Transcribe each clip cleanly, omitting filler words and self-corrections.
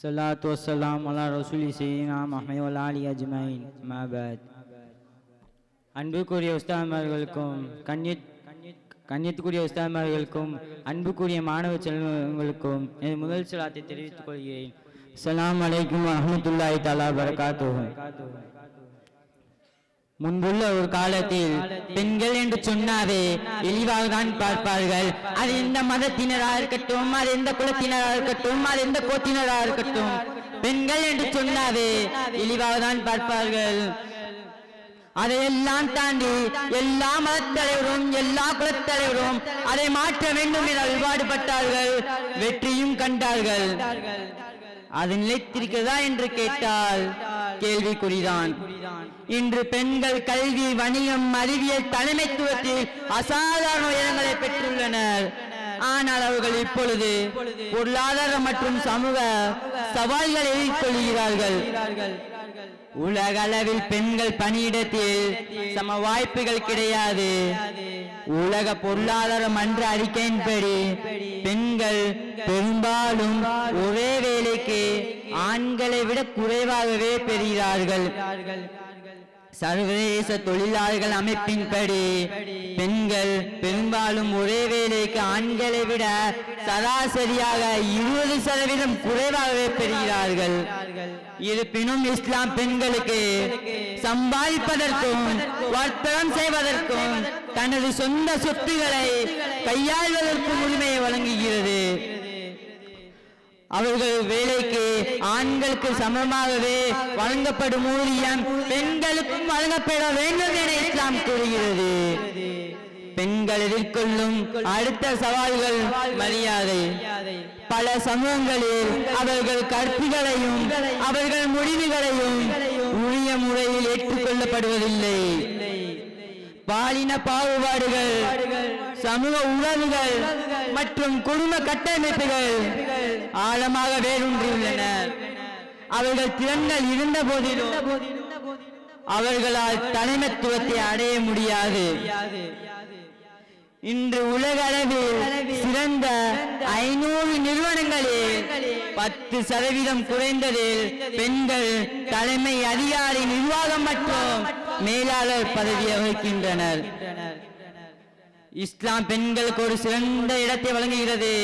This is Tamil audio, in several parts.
ஸலாத்து வஸ்ஸலாம் அலா ரசூலி சையினா முஹம்மது வ அலி அஜ்மஈன் மா பஅத். அன்புக்குரிய உஸ்தாத்மார்களுக்கும் கண்ணியத்துக்குரிய உஸ்தாத்மார்களுக்கும் அன்புக்குரிய மாணவ செல்வங்களுக்கும் என் முதல் சலாத்தை தெரிவித்துக் கொள்கிறேன். அஸ்ஸலாமு அலைக்கும் வரஹ்மத்துல்லாஹி தஆலா பரகாத்துஹு. முன்புள்ள ஒரு காலத்தில் பெண்கள் என்று சொன்னாவே இழிவாக தான் பார்ப்பார்கள். அது எந்த மதத்தினராக இருக்கட்டும், அது எந்த குலத்தினராக இருக்கட்டும், அது எந்த கோத்தினராக இருக்கட்டும், பெண்கள் என்று சொன்னாவே இழிவாக தான் பார்ப்பார்கள். அதையெல்லாம் தாண்டி எல்லா மதத்தலைவரும் எல்லா குலத்தலைவரும் அதை மாற்ற வேண்டும் என வழிபாடுபட்டார்கள், வெற்றியும் கண்டார்கள். அது நிலைத்திருக்கிறதா என்று கேட்டால் கேள்விக்குறிதான். இன்று பெண்கள் கல்வி, வணிகம், அறிவியல், தலைமைத்துவத்தில் அசாதாரண உயரங்களை பெற்றுள்ளனர். ஆனால் அவர்கள் இப்பொழுது பொருளாதார மற்றும் சமூக சவால்களை எதிர்கொள்கிறார்கள். உலக அளவில் பெண்கள் பணியிடத்தில் சம வாய்ப்புகள் கிடையாது. உலக பொருளாதார மன்ற அறிக்கையின்படி பெண்கள் பெரும்பாலும் ஒரே வேலைக்கு ஆண்களை விட குறைவாகவே பெறுகிறார்கள். சர்வதேச தொழிலாளர்கள் அமைப்பின்படி பெண்கள் பெரும்பாலும் ஒரே வேலைக்கு ஆண்களை விட சராசரியாக 20% குறைவாகவே பெறுகிறார்கள். இருப்பினும் இஸ்லாம் பெண்களுக்கு சம்பாதிப்பதற்கும் வர்த்தகம் செய்வதற்கும் தனது சொந்த சொத்துக்களை கையாள்வதற்கும் உரிமையை வழங்குகிறது. அவர்கள் வேலைக்கு ஆண்களுக்கு சமமாகவே வழங்கப்படும் ஊதியம் பெண்களுக்கும் வழங்கப்பட வேண்டும் என இஸ்லாம் கூறுகிறது. பெண்கள் எதிர்கொள்ளும் அடுத்த சவால்கள் மரியாதை. பல சமூகங்களில் அவர்கள் கருத்துகளையும் அவர்கள் முடிவுகளையும் உரிய முறையில் ஏற்றுக்கொள்ளப்படுவதில்லை. பாலின பாகுபாடுகள், சமூக உறவுகள் மற்றும் குடும்ப கட்டமைப்புகள் ஆழமாக வேரூன்றியுள்ளன. அவர்கள் திறன்கள் இருந்த போதிலும் அவர்களால் தலைமைத்துவத்தை அடைய முடியாது. இன்று உலக அளவில் சிறந்த 500 நிறுவனங்களில் 10% குறைந்ததில் பெண்கள் தலைமை அதிகாரி, நிர்வாகம் மற்றும் மேலாளர் பதவியை வகிக்கின்றனர். இஸ்லாம் பெண்களுக்கு ஒரு சிறந்த இடத்தை வழங்குகிறது.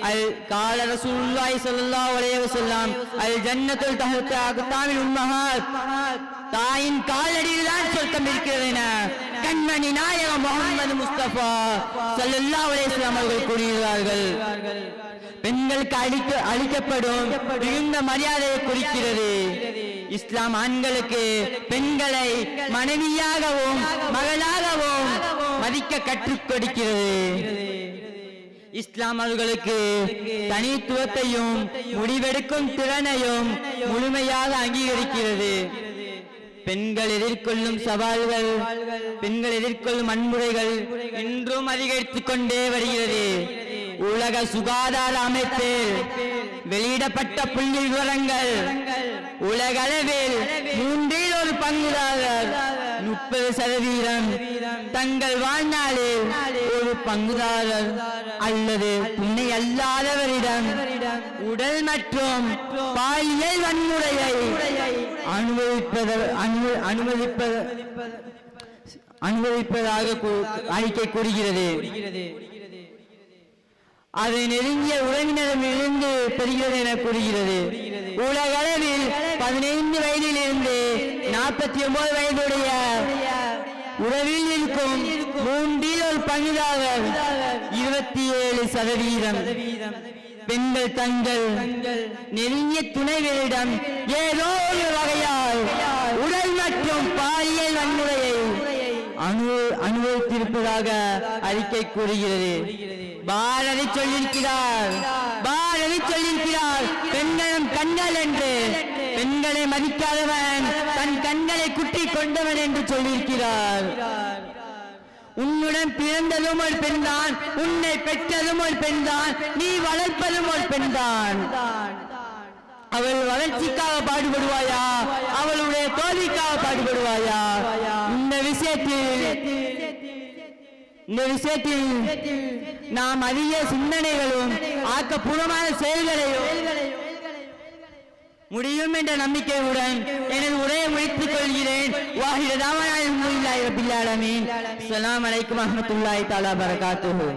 அல் கால ரசூலுல்லாஹி ஸல்லல்லாஹு அலைஹி வஸல்லம் அல் ஜன்னத்துல் தஹ்த அக்தாமில் உம்மஹாத், தாயின் காலடியில் தான் சொர்க்கம் இருக்கிறது என கண்மணி நாயகம் முஹம்மது முஸ்தபா ஸல்லல்லாஹு அலைஹி வஸல்லம் அவர்கள் கூறுகிறார்கள். பெண்களுக்கு அளிக்கப்படும் மிகுந்த மரியாதையை குறிக்கிறது. இஸ்லாம் ஆண்களுக்கு பெண்களை மனைவியாகவும் மகளாகவும் மதிக்க கற்றுக் கொடுக்கிறது. இஸ்லாம் அவர்களுக்கு தனித்துவத்தையும் முடிவெடுக்கும் திறனையும் முழுமையாக அங்கீகரிக்கிறது. பெண்கள் எதிர்கொள்ளும் சவால்கள், பெண்கள் எதிர்கொள்ளும் வன்முறைகள் இன்றும் அதிகரித்துக் கொண்டே வருகிறது. உலக சுகாதார அமைப்பில் வெளியிடப்பட்ட புள்ளி விவரங்கள் உலக அளவில் 1/3 பங்குதாரர் 30% தங்கள் வாழ்நாளில் ஒரு பங்குதாரர் அல்லது துணை அல்லாதவரிடம் உடல் மற்றும் பாலியல் வன்முறையை அனுபவிப்பதாக அறிக்கை கூறுகிறது. அது நெருங்கிய உறவினரிடமிருந்து பெறுகிறது என கூறுகிறது. உலக அளவில் 15 வயதிலிருந்து 49 வயதுடைய உறவில் இருக்கும் 1/3 பங்குதாரர் 27% பெண்கள் தங்கள் நெருங்கிய துணைவரிடம் ஏதோ ஒரு வகையால் உடல் மற்றும் பாலியல் வன்முறையை அனுபவித்திருப்பதாக அறிக்கை கூறுகிறது. பாரதி சொல்லியிருக்கிறார், பெண்களும் கண்கள் என்று. பெண்களை மதிக்காதவன் தன் கண்களை குட்டி கொண்டவன் என்று சொல்லியிருக்கிறார். உன்னுடன் பிறந்ததும் ஒரு பெண்தான், உன்னை பெற்றதும் ஒரு பெண்தான், நீ வளர்ப்பதும் ஒரு பெண்தான். அவள் வளர்ச்சிக்காக பாடுபடுவாயா, அவளுடைய தோல்விக்காக பாடுபடுவாயா? இந்த விஷயத்தில் நாம் அதிக சிந்தனைகளும் ஆக்கப்பூர்வமான செயல்களையும் முடியும் என்ற நம்பிக்கையுடன் எனது உரையை முடித்துக் கொள்கிறேன். வாஹிரதாவான அல்ஹம்துலில்லாஹி ரப்பில் ஆலமீன். அஸ்ஸலாமு அலைக்கும் வரஹ்மத்துல்லாஹி தஆலா வபரகாத்துஹு.